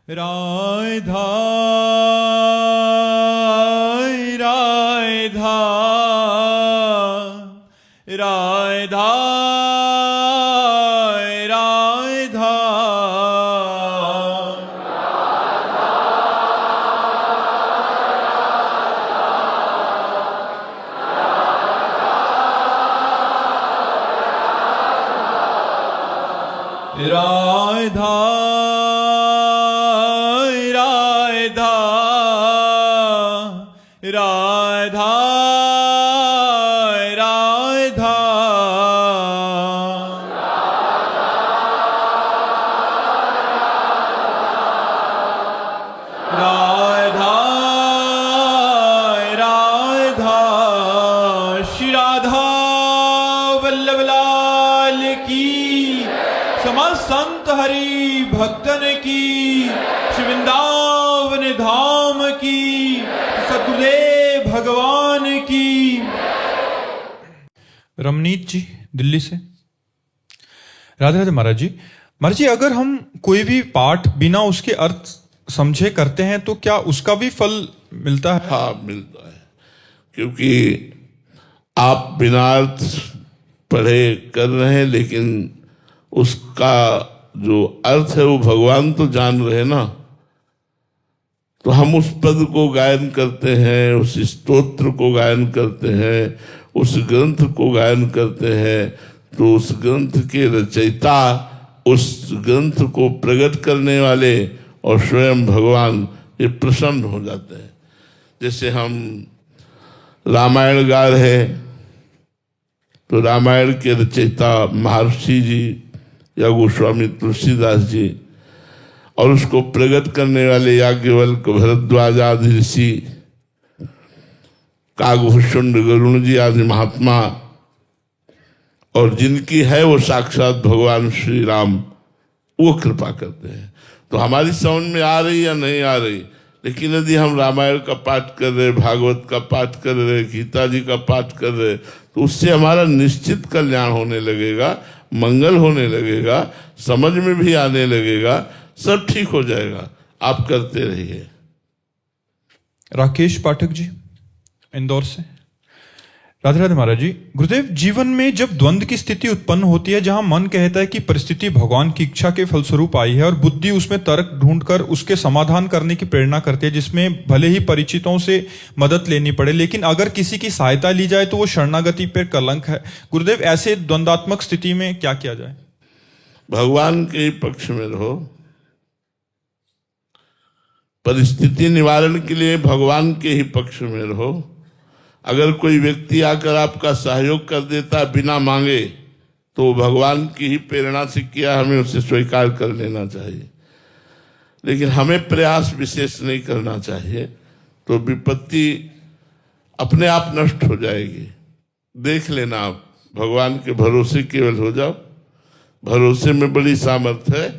राधा राधा राधा राधा राधा राधा राधा राधा राधा श्री राधा वल्लभ लाल की, समस्त संत हरि भक्तन की, श्री वृंदावन धाम की, सद्गुरुदेव भगवान की। रमनीत जी दिल्ली से। राधे राधे महाराज जी। महाराज जी, अगर हम कोई भी पाठ बिना उसके अर्थ समझे करते हैं तो क्या उसका भी फल मिलता है? हाँ, मिलता है, क्योंकि आप बिना अर्थ पढ़े कर रहे हैं, लेकिन उसका जो अर्थ है वो भगवान तो जान रहे ना। तो हम उस पद को गायन करते हैं, उस स्तोत्र को गायन करते हैं, उस ग्रंथ को गायन करते हैं, तो उस ग्रंथ के रचयिता, उस ग्रंथ को प्रकट करने वाले और स्वयं भगवान ये प्रसन्न हो जाते हैं। जैसे हम रामायण गा रहे हैं तो रामायण के रचयिता महर्षि जी या गोस्वामी तुलसीदास जी, और उसको प्रकट करने वाले याज्ञवल्क्य, भरद्वाज आदि ऋषि, काकभूषुंड गरुण जी आदि महात्मा, और जिनकी है वो साक्षात भगवान श्री राम, वो कृपा करते हैं। तो हमारी समझ में आ रही या नहीं आ रही, लेकिन यदि हम रामायण का पाठ कर रहे, भागवत का पाठ कर रहे, गीता जी का पाठ कर रहे, तो उससे हमारा निश्चित कल्याण होने लगेगा, मंगल होने लगेगा, समझ में भी आने लगेगा, सब ठीक हो जाएगा। आप करते रहिए। राकेश पाठक जी इंदौर से। राधे राधे महाराज जी। गुरुदेव, जीवन में जब द्वंद्व की स्थिति उत्पन्न होती है, जहां मन कहता है कि परिस्थिति भगवान की इच्छा के फलस्वरूप आई है और बुद्धि उसमें तर्क ढूंढकर उसके समाधान करने की प्रेरणा करती है, जिसमें भले ही परिचितों से मदद लेनी पड़े, लेकिन अगर किसी की सहायता ली जाए तो वो शरणागति पर कलंक है। गुरुदेव, ऐसे द्वंद्वात्मक स्थिति में क्या किया जाए? भगवान के पक्ष में रहो। परिस्थिति निवारण के लिए भगवान के ही पक्ष में रहो। अगर कोई व्यक्ति आकर आपका सहयोग कर देता बिना मांगे, तो भगवान की ही प्रेरणा से किया, हमें उसे स्वीकार कर लेना चाहिए। लेकिन हमें प्रयास विशेष नहीं करना चाहिए, तो विपत्ति अपने आप नष्ट हो जाएगी। देख लेना, आप भगवान के भरोसे केवल हो जाओ। भरोसे में बड़ी सामर्थ्य है,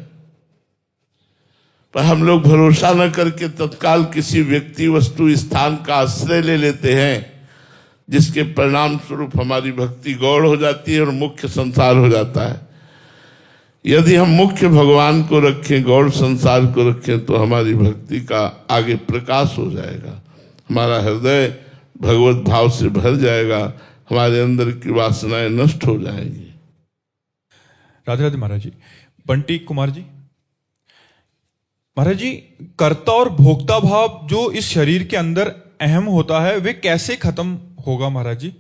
पर हम लोग भरोसा न करके तत्काल किसी व्यक्ति, वस्तु, स्थान का आश्रय ले लेते हैं, जिसके परिणाम स्वरूप हमारी भक्ति गौड़ हो जाती है और मुख्य संसार हो जाता है। यदि हम मुख्य भगवान को रखें, गौड़ संसार को रखें, तो हमारी भक्ति का आगे प्रकाश हो जाएगा, हमारा हृदय भगवत भाव से भर जाएगा, हमारे अंदर की वासनाएं नष्ट हो जाएंगी। राधे राधे महाराज जी। बंटी कुमार जी। महाराज जी, कर्ता और भोक्ता भाव जो इस शरीर के अंदर अहम होता है, वे कैसे खत्म होगा महाराज जी?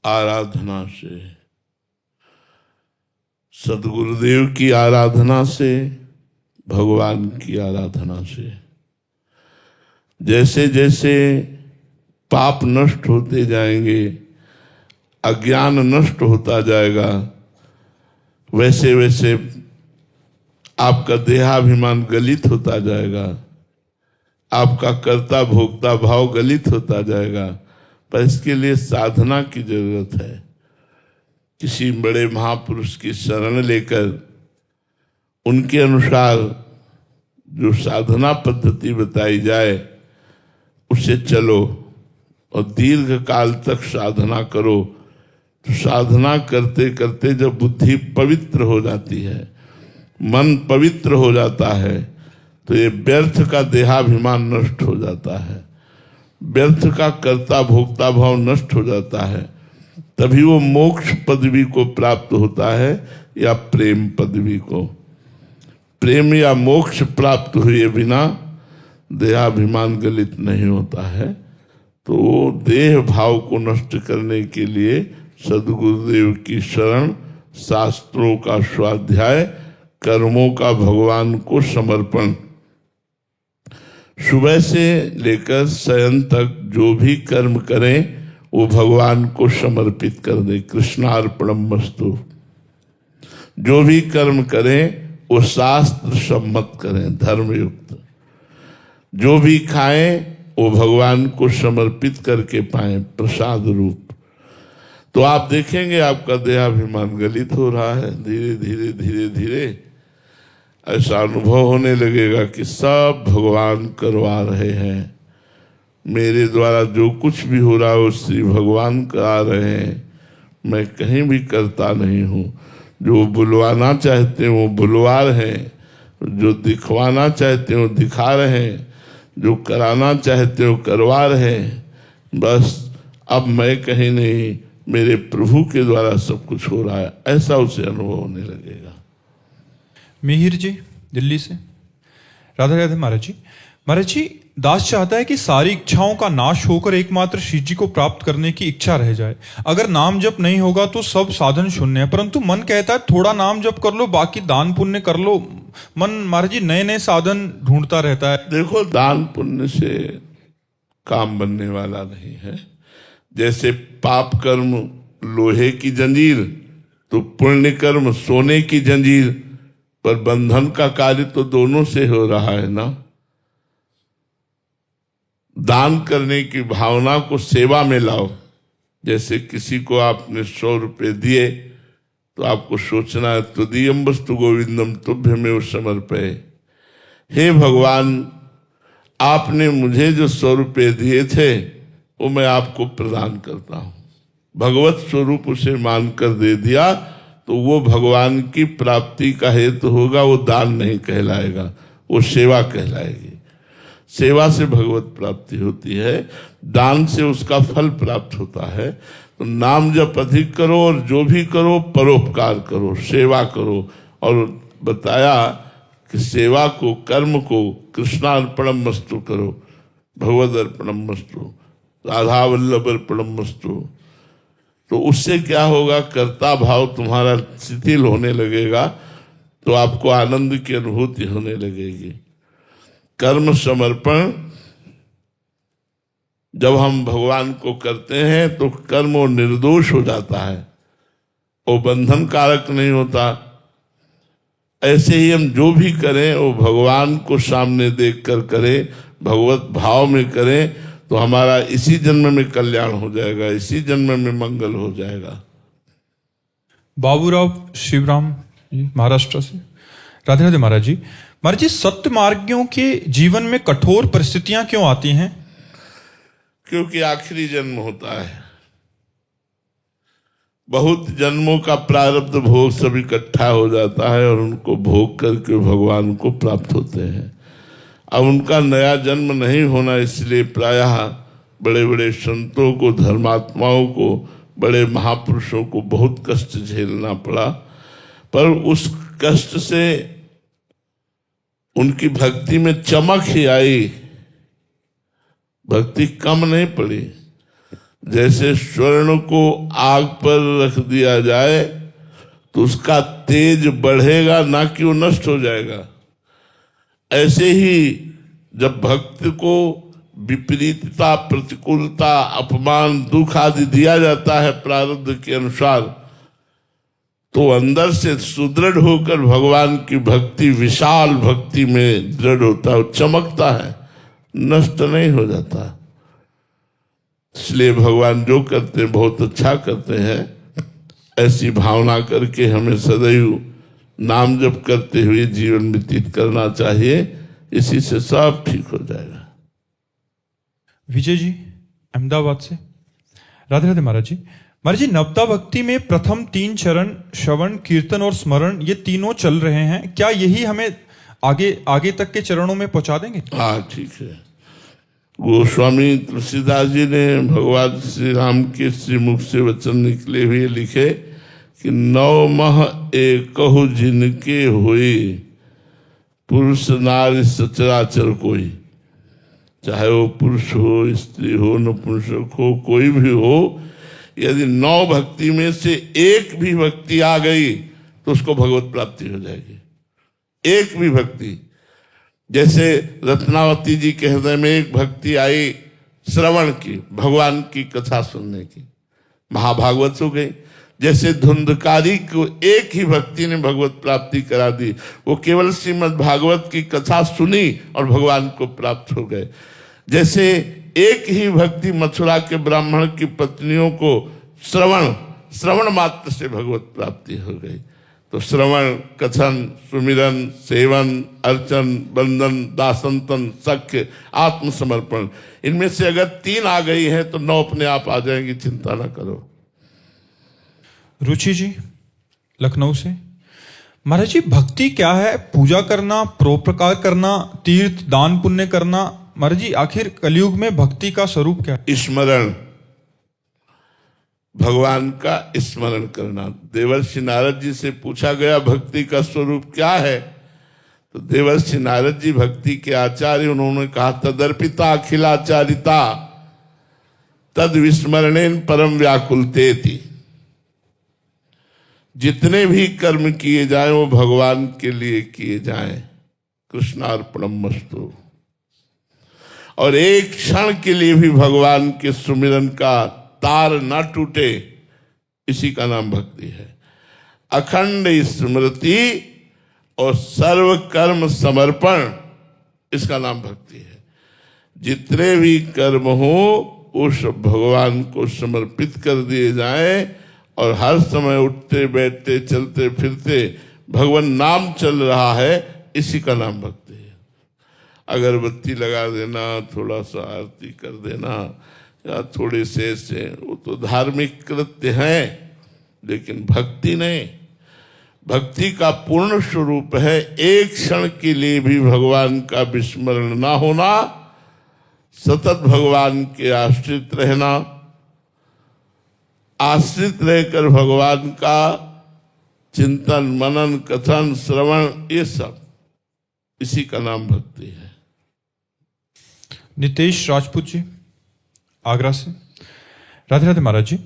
आराधना से, सदगुरुदेव की आराधना से, भगवान की आराधना से। जैसे जैसे पाप नष्ट होते जाएंगे, अज्ञान नष्ट होता जाएगा, वैसे वैसे आपका देहाभिमान गलित होता जाएगा, आपका कर्ता भोक्ता भाव गलित होता जाएगा। पर इसके लिए साधना की जरूरत है। किसी बड़े महापुरुष की शरण लेकर उनके अनुसार जो साधना पद्धति बताई जाए उसे चलो और दीर्घ काल तक साधना करो। तो साधना करते करते जब बुद्धि पवित्र हो जाती है, मन पवित्र हो जाता है तो ये व्यर्थ का देहाभिमान नष्ट हो जाता है, व्यर्थ का कर्ता भोक्ता भाव नष्ट हो जाता है, तभी वो मोक्ष पदवी को प्राप्त होता है या प्रेम पदवी को। प्रेम या मोक्ष प्राप्त हुए बिना देहाभिमान गलित नहीं होता है। तो देह भाव को नष्ट करने के लिए सद्गुरुदेव की शरण, शास्त्रों का स्वाध्याय, कर्मों का भगवान को समर्पण। सुबह से लेकर शयन तक जो भी कर्म करें वो भगवान को समर्पित कर दे, कृष्णार्पणमस्तु। जो भी कर्म करें वो शास्त्र सम्मत करें, धर्मयुक्त। जो भी खाएं वो भगवान को समर्पित करके पाएं, प्रसाद रूप। तो आप देखेंगे आपका देहाभिमान गलित हो रहा है। धीरे धीरे धीरे धीरे ऐसा अनुभव होने लगेगा कि सब भगवान करवा रहे हैं, मेरे द्वारा जो कुछ भी हो रहा है वो श्री भगवान करा रहे हैं, मैं कहीं भी करता नहीं हूँ। जो बुलवाना चाहते हैं वो बुलवा रहे हैं, जो दिखवाना चाहते हैं वो दिखा रहे हैं, जो कराना चाहते हो करवा रहे हैं। बस अब मैं कहीं नहीं, मेरे प्रभु के द्वारा सब कुछ हो रहा है, ऐसा उसे अनुभव होने लगेगा। मिहिर जी दिल्ली से। राधे राधे महाराज जी। महाराज जी, दास चाहता है कि सारी इच्छाओं का नाश होकर एकमात्र श्री जी को प्राप्त करने की इच्छा रह जाए। अगर नाम जप नहीं होगा तो सब साधन शून्य है, परंतु मन कहता है थोड़ा नाम जप कर लो, बाकी दान पुण्य कर लो। मन महाराज जी नए नए साधन ढूंढता रहता है। देखो, दान पुण्य से काम बनने वाला नहीं है। जैसे पाप कर्म लोहे की जंजीर तो पुण्य कर्म सोने की जंजीर, पर बंधन का कार्य तो दोनों से हो रहा है ना। दान करने की भावना को सेवा में लाओ। जैसे किसी को आपने 100 रुपये दिए तो आपको सोचना है त्वदीयम वस्तु गोविंदम तुभ्यमेव समर्पये। हे भगवान, आपने मुझे जो 100 रुपये दिए थे वो मैं आपको प्रदान करता हूँ। भगवत स्वरूप उसे मानकर दे दिया तो वो भगवान की प्राप्ति का हेतु होगा, वो दान नहीं कहलाएगा, वो सेवा कहलाएगी। सेवा से भगवत प्राप्ति होती है, दान से उसका फल प्राप्त होता है। तो नाम जप अधिक करो और जो भी करो परोपकार करो, सेवा करो। और बताया कि सेवा को, कर्म को कृष्णार्पणम वस्तु करो, भगवद अर्पणम वस्तु, राधा वल्लभ अर्पणम वस्तु। तो उससे क्या होगा, कर्ता भाव तुम्हारा शिथिल होने लगेगा, तो आपको आनंद की अनुभूति होने लगेगी। कर्म समर्पण जब हम भगवान को करते हैं तो कर्म वो निर्दोष हो जाता है, वो बंधन कारक नहीं होता। ऐसे ही हम जो भी करें वो भगवान को सामने देख कर करें, भगवत भाव में करें, तो हमारा इसी जन्म में कल्याण हो जाएगा, इसी जन्म में मंगल हो जाएगा। बाबूराव शिवराम महाराष्ट्र से। राधे राधे महाराज जी। महाराज जी, सत्य मार्गियों के जीवन में कठोर परिस्थितियां क्यों आती हैं? क्योंकि आखिरी जन्म होता है। बहुत जन्मों का प्रारब्ध भोग सब इकट्ठा हो जाता है और उनको भोग करके भगवान को प्राप्त होते हैं। अब उनका नया जन्म नहीं होना, इसलिए प्रायः बड़े बड़े संतों को, धर्मात्माओं को, बड़े महापुरुषों को बहुत कष्ट झेलना पड़ा। पर उस कष्ट से उनकी भक्ति में चमक ही आई, भक्ति कम नहीं पड़ी। जैसे स्वर्ण को आग पर रख दिया जाए तो उसका तेज बढ़ेगा, ना कि वो नष्ट हो जाएगा। ऐसे ही जब भक्त को विपरीतता, प्रतिकूलता, अपमान, दुख आदि दिया जाता है प्रारब्ध के अनुसार, तो अंदर से सुदृढ़ होकर भगवान की भक्ति, विशाल भक्ति में दृढ़ होता है, चमकता है, नष्ट नहीं हो जाता। इसलिए भगवान जो करते हैं बहुत अच्छा करते हैं। ऐसी भावना करके हमें सदैव नाम जप करते हुए जीवन व्यतीत करना चाहिए, इसी से सब ठीक हो जाएगा। विजय जी अहमदाबाद से। राधे राधे महाराज जी। महाराज जी, नवता भक्ति में प्रथम 3 चरण श्रवण, कीर्तन और स्मरण, ये तीनों चल रहे हैं, क्या यही हमें आगे आगे तक के चरणों में पहुंचा देंगे? हाँ ठीक है। गोस्वामी तुलसीदास जी ने भगवान श्री राम के श्रीमुख से वचन निकले हुए लिखे कि 9 मह एकहु जिनके हुए, पुरुष नारी सचराचर कोई। चाहे वो पुरुष हो, स्त्री हो, नपुंसक हो, कोई भी हो, यदि 9 भक्ति में से एक भी भक्ति आ गई तो उसको भगवत प्राप्ति हो जाएगी। एक भी भक्ति, जैसे रत्नावती जी के हृदय में एक भक्ति आई श्रवण की, भगवान की कथा सुनने की, महाभागवत हो गई। जैसे धुंधकारी को एक ही भक्ति ने भगवत प्राप्ति करा दी, वो केवल श्रीमद् भागवत की कथा सुनी और भगवान को प्राप्त हो गए। जैसे एक ही भक्ति मथुरा के ब्राह्मण की पत्नियों को श्रवण मात्र से भगवत प्राप्ति हो गई। तो श्रवण, कथन, सुमिरन, सेवन, अर्चन, बंदन, दासंतन, सख्य, आत्मसमर्पण, इनमें से अगर 3 आ गई है तो 9 अपने आप आ जाएंगी, चिंता ना करो। रुचि जी लखनऊ से, महाराज जी, भक्ति क्या है? पूजा करना, परोपकार करना, तीर्थ दान पुण्य करना? महाराज जी, आखिर कलयुग में भक्ति का स्वरूप क्या है? स्मरण, भगवान का स्मरण करना। देवर्षि नारद जी से पूछा गया भक्ति का स्वरूप क्या है, तो देवर्षि नारद जी भक्ति के आचार्य, उन्होंने कहा तदर्पिता अखिलाचारिता तद विस्मरणेन परम व्याकुलते थी। जितने भी कर्म किए जाएं वो भगवान के लिए किए जाएं, कृष्णार्पणमस्तु। और एक क्षण के लिए भी भगवान के सुमिरन का तार ना टूटे, इसी का नाम भक्ति है। अखंड स्मृति और सर्व कर्म समर्पण, इसका नाम भक्ति है। जितने भी कर्म हो उस भगवान को समर्पित कर दिए जाएं और हर समय उठते बैठते चलते फिरते भगवान नाम चल रहा है, इसी का नाम भक्ति है। अगरबत्ती लगा देना, थोड़ा सा आरती कर देना या थोड़े से ऐसे, वो तो धार्मिक कृत्य हैं, लेकिन भक्ति नहीं। भक्ति का पूर्ण स्वरूप है एक क्षण के लिए भी भगवान का विस्मरण ना होना, सतत भगवान के आश्रित रहना, आश्रित रहकर भगवान का चिंतन, मनन, कथन, श्रवण, ये सब, इसी का नाम भक्ति है। नितेश राजपूत जी आगरा से, राधे राधे महाराज जी।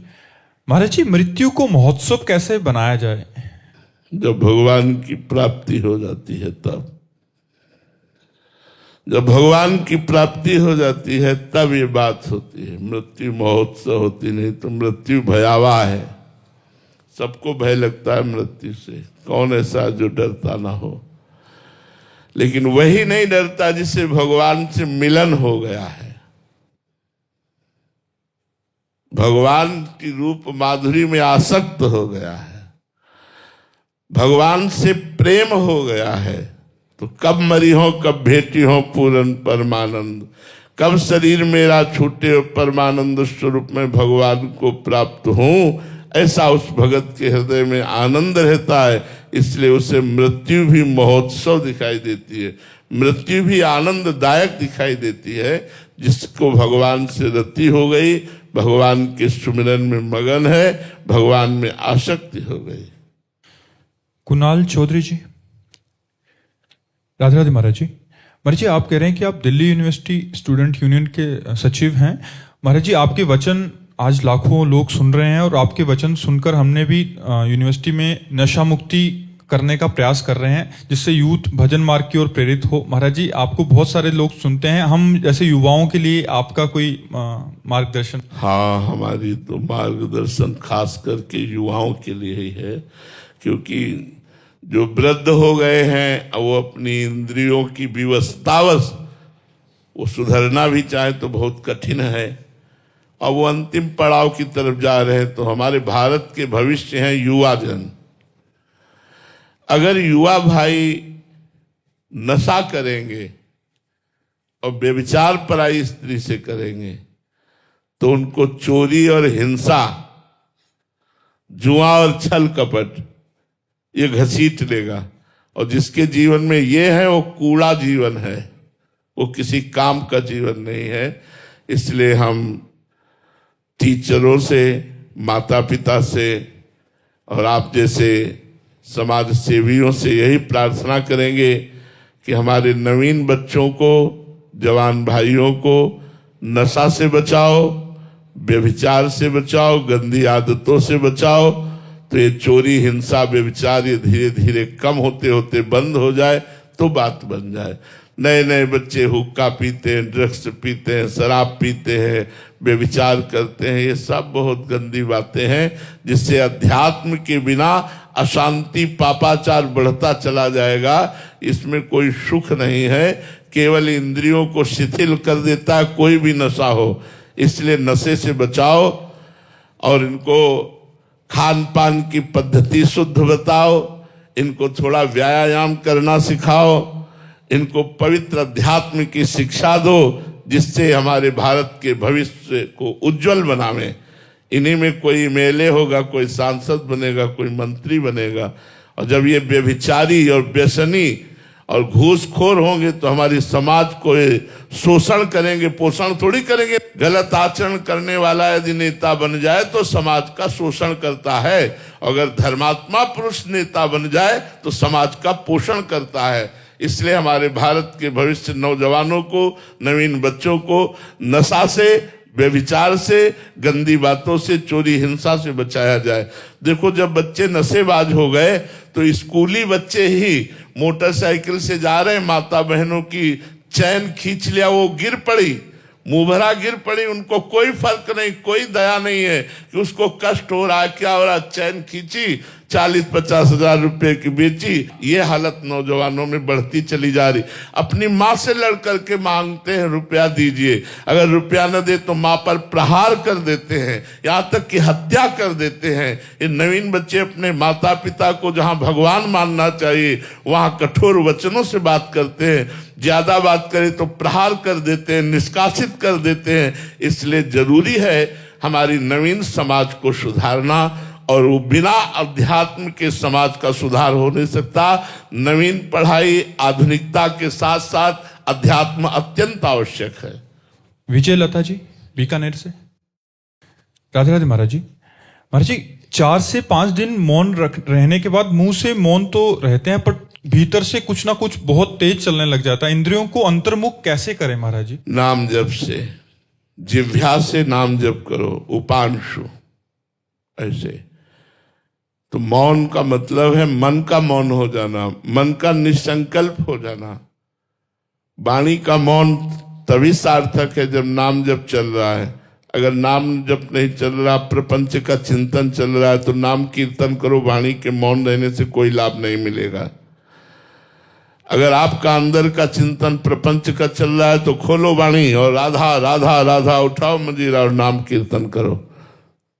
महाराज जी, मृत्यु को महोत्सव कैसे बनाया जाए? जब भगवान की प्राप्ति हो जाती है तब, जब भगवान की प्राप्ति हो जाती है तब ये बात होती है। मृत्यु महोत्सव होती नहीं तो मृत्यु भयावह है। सबको भय लगता है मृत्यु से, कौन ऐसा जो डरता ना हो, लेकिन वही नहीं डरता जिसे भगवान से मिलन हो गया है, भगवान की रूप माधुरी में आसक्त हो गया है, भगवान से प्रेम हो गया है। तो कब मरी हो, कब भेटी हो पूर्ण परमानंद, कब शरीर मेरा छूटे और परमानंद स्वरूप में भगवान को प्राप्त हूं, ऐसा उस भगत के हृदय में आनंद रहता है। इसलिए उसे मृत्यु भी महोत्सव दिखाई देती है, मृत्यु भी आनंददायक दिखाई देती है। जिसको भगवान से रति हो गई, भगवान के सुमिरन में मगन है, भगवान में आसक्ति हो गई। कुणाल चौधरी जी, राधे राधे महाराज जी। महाराज जी, आप कह रहे हैं कि आप दिल्ली यूनिवर्सिटी स्टूडेंट यूनियन के सचिव हैं। महाराज जी, आपके वचन आज लाखों लोग सुन रहे हैं और आपके वचन सुनकर हमने भी यूनिवर्सिटी में नशा मुक्ति करने का प्रयास कर रहे हैं, जिससे यूथ भजन मार्ग की ओर प्रेरित हो। महाराज जी, आपको बहुत सारे लोग सुनते हैं, हम जैसे युवाओं के लिए आपका कोई मार्गदर्शन? हाँ, हमारी तो मार्गदर्शन खास करके युवाओं के लिए ही है, क्योंकि जो वृद्ध हो गए हैं वो अपनी इंद्रियों की विवशतावश वो सुधरना भी चाहे तो बहुत कठिन है, और वो अंतिम पड़ाव की तरफ जा रहे हैं। तो हमारे भारत के भविष्य हैं युवा जन। अगर युवा भाई नशा करेंगे और व्यभिचार पराई स्त्री से करेंगे तो उनको चोरी और हिंसा जुआ और छल कपट ये घसीट लेगा। और जिसके जीवन में ये है वो कूड़ा जीवन है, वो किसी काम का जीवन नहीं है। इसलिए हम टीचरों से, माता पिता से और आप जैसे समाज सेवियों से यही प्रार्थना करेंगे कि हमारे नवीन बच्चों को, जवान भाइयों को नशा से बचाओ, व्यभिचार से बचाओ, गंदी आदतों से बचाओ। तो ये चोरी, हिंसा, व्यभिचार ये धीरे धीरे कम होते होते बंद हो जाए तो बात बन जाए। नए नए बच्चे हुक्का पीते हैं, ड्रग्स पीते हैं, शराब पीते हैं, व्यभिचार करते हैं, ये सब बहुत गंदी बातें हैं जिससे अध्यात्म के बिना अशांति, पापाचार बढ़ता चला जाएगा। इसमें कोई सुख नहीं है, केवल इंद्रियों को शिथिल कर देता है कोई भी नशा हो। इसलिए नशे से बचाओ और इनको खान पान की पद्धति शुद्ध बताओ, इनको थोड़ा व्यायाम करना सिखाओ, इनको पवित्र अध्यात्म की शिक्षा दो जिससे हमारे भारत के भविष्य को उज्जवल बनावे। इन्हीं में कोई एमएलए होगा, कोई सांसद बनेगा, कोई मंत्री बनेगा। और जब ये व्यभिचारी और व्यसनी और घूसखोर होंगे तो हमारी समाज को ये शोषण करेंगे, पोषण थोड़ी करेंगे। गलत आचरण करने वाला यदि नेता बन जाए तो समाज का शोषण करता है, अगर धर्मात्मा पुरुष नेता बन जाए तो समाज का पोषण करता है। इसलिए हमारे भारत के भविष्य नौजवानों को, नवीन बच्चों को नशा से, व्यभिचार से, गंदी बातों से, चोरी हिंसा से बचाया जाए। देखो जब बच्चे नशेबाज हो गए तो स्कूली बच्चे ही मोटरसाइकिल से जा रहे, माता बहनों की चैन खींच लिया, वो गिर पड़ी, मुंह भरा गिर पड़ी, उनको कोई फर्क नहीं, कोई दया नहीं है कि उसको कष्ट हो रहा है, क्या हो रहा है। चैन खींची, 40-50 हजार रुपए की बेची। ये हालत नौजवानों में बढ़ती चली जा रही। अपनी माँ से लड़ करके मांगते हैं रुपया दीजिए, अगर रुपया न दे तो माँ पर प्रहार कर देते हैं, यहाँ तक कि हत्या कर देते हैं। ये नवीन बच्चे अपने माता पिता को जहाँ भगवान मानना चाहिए वहाँ कठोर वचनों से बात करते हैं, ज्यादा बात करें तो प्रहार कर देते हैं, निष्कासित कर देते हैं। इसलिए जरूरी है हमारी नवीन समाज को सुधारना, और वो बिना अध्यात्म के समाज का सुधार हो नहीं सकता। नवीन पढ़ाई, आधुनिकता के साथ साथ अध्यात्म अत्यंत आवश्यक है। विजय लता जी बीकानेर से। राधे राधे महाराज जी। महाराज जी 4 से 5 दिन मौन रहने के बाद मुंह से मौन तो रहते हैं पर भीतर से कुछ ना कुछ बहुत तेज चलने लग जाता है। इंद्रियों को अंतर्मुख कैसे करें महाराज जी? नाम जप से, जिह्वा से नाम जप करो, उपांशु ऐसे। तो मौन का मतलब है मन का मौन हो जाना, मन का निसंकल्प हो जाना। वाणी का मौन तभी सार्थक है जब नाम जप चल रहा है। अगर नाम जप नहीं चल रहा, प्रपंच का चिंतन चल रहा है तो नाम कीर्तन करो, वाणी के मौन रहने से कोई लाभ नहीं मिलेगा। अगर आपका अंदर का चिंतन प्रपंच का चल रहा है तो खोलो वाणी और राधा राधा राधा उठाओ मजीरा और नाम कीर्तन करो।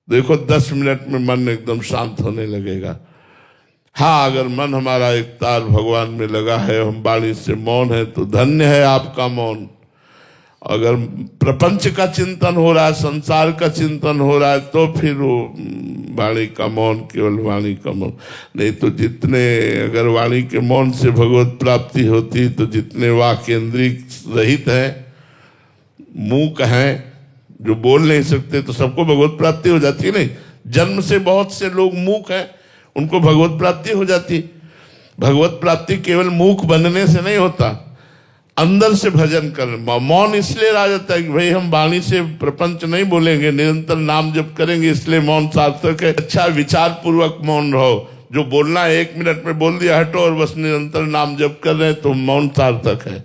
देखो 10 मिनट में मन एकदम शांत होने लगेगा। हाँ, अगर मन हमारा एक ताल भगवान में लगा है, हम वाणी से मौन है तो धन्य है आपका मौन। अगर प्रपंच का चिंतन हो रहा है, संसार का चिंतन हो रहा है तो फिर वो वाणी का मौन, केवल वाणी का मौन। नहीं तो जितने, अगर वाणी के मौन से भगवत प्राप्ति होती तो जितने वाक्येंद्रिय रहित हैं, मूक हैं, जो बोल नहीं सकते, तो सबको भगवत प्राप्ति हो जाती है। नहीं, जन्म से बहुत से लोग मूक हैं, उनको भगवत प्राप्ति हो जाती। भगवत प्राप्ति केवल मूक बनने से नहीं होता, अंदर से भजन कर। मौन इसलिए रह जाता है कि भाई हम वाणी से प्रपंच नहीं बोलेंगे, निरंतर नाम जप करेंगे, इसलिए मौन सार्थक है। अच्छा विचार पूर्वक मौन रहो, जो बोलना है 1 मिनट में बोल दिया, हटो और बस निरंतर नाम जप कर रहे हैं तो मौन सार्थक है।